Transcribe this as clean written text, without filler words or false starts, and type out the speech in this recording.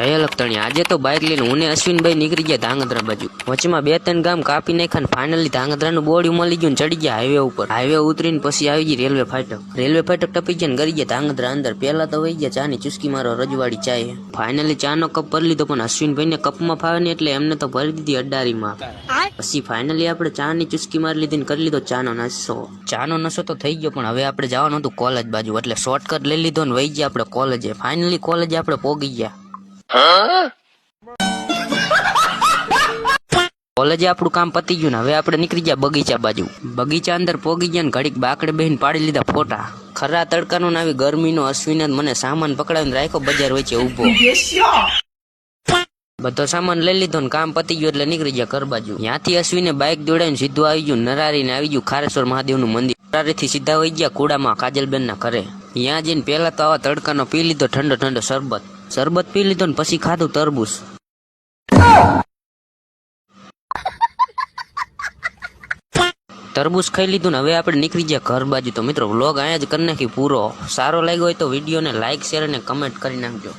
જય લખતણી આજે તો બાઇક લઈને હું ને અશ્વિનભાઈ નીકળી ગયા ધાંગધ્રા બાજુ। વચમાં 2-3 ગામ કાપી નાખ્યા ને ફાઇનલી ધાંગધ્રાનું બોર્ડ મળી ગયું, ચડી ગયા હાઈવે ઉપર। હાઈવે ઉતરીને પછી આવી ગઈ રેલવે ફાટક ટપી ગયા ને કરી ગયા ધાંગધ્રા અંદર। પહેલા તો વહી ગયા ચાની ચુસ્કી મારો રજવાડી ચાય। ફાઇનલી ચાનો કપ ભરી લીધો, પણ અશ્વિનભાઈને કપમાં ફાવે ને એટલે એમને તો ભરી દીધી અડારીમાં। પછી ફાઇનલી આપણે ચાની ચુસ્કી મારી લીધી ને કરી લીધો ચાનો નશો। ચાનો નશો તો થઈ ગયો, પણ હવે આપણે જવાનું હતું કોલેજ બાજુ, એટલે શોર્ટકટ લઈ લીધો ને વહી ગયા આપણે કોલેજે। ફાઇનલી કોલેજે આપણે પોગી ગયા। કોલેજે આપણું કામ પતી ગયું ને હવે આપણે નીકળી ગયા બગીચા બાજુ। બગીચા અંદર પોગી ગયા ને ઘડીક બાકડે બેહીને પાડી લીધા ફોટા। ખરા તડકાનો ને આવી ગરમીનો અશ્વિને મને સામાન પકડાવીને રાખ્યો બજાર વચ્ચે ઊભો। બધો સામાન લઈ લીધો ને કામ પતી ગયું એટલે નીકળી ગયા ઘર બાજુ। ત્યાંથી અશ્વિને બાઇક દોડાવીને સીધું આવી ગયું નરારી ને આવી ગયું ખારેશ્વર મહાદેવનું મંદિર। નરારીથી સીધા વહી ગયા કુડામાં કાજલબેન ના ઘરે। ત્યાં જઈને પહેલા તો આવા તડકાનો પી લીધો ઠંડો શરબત પી લીધો ને પછી ખાધું તરબૂચ। તરબૂચ ખાઈ લીધું ને હવે આપણે નીકળી ગયા ઘર બાજુ। તો મિત્રો વ્લોગ અહીંયા જ કરી નાખી પૂરો। સારો લાગ્યો હોય તો વિડીયોને લાઈક શેર અને કમેન્ટ કરી નાખજો।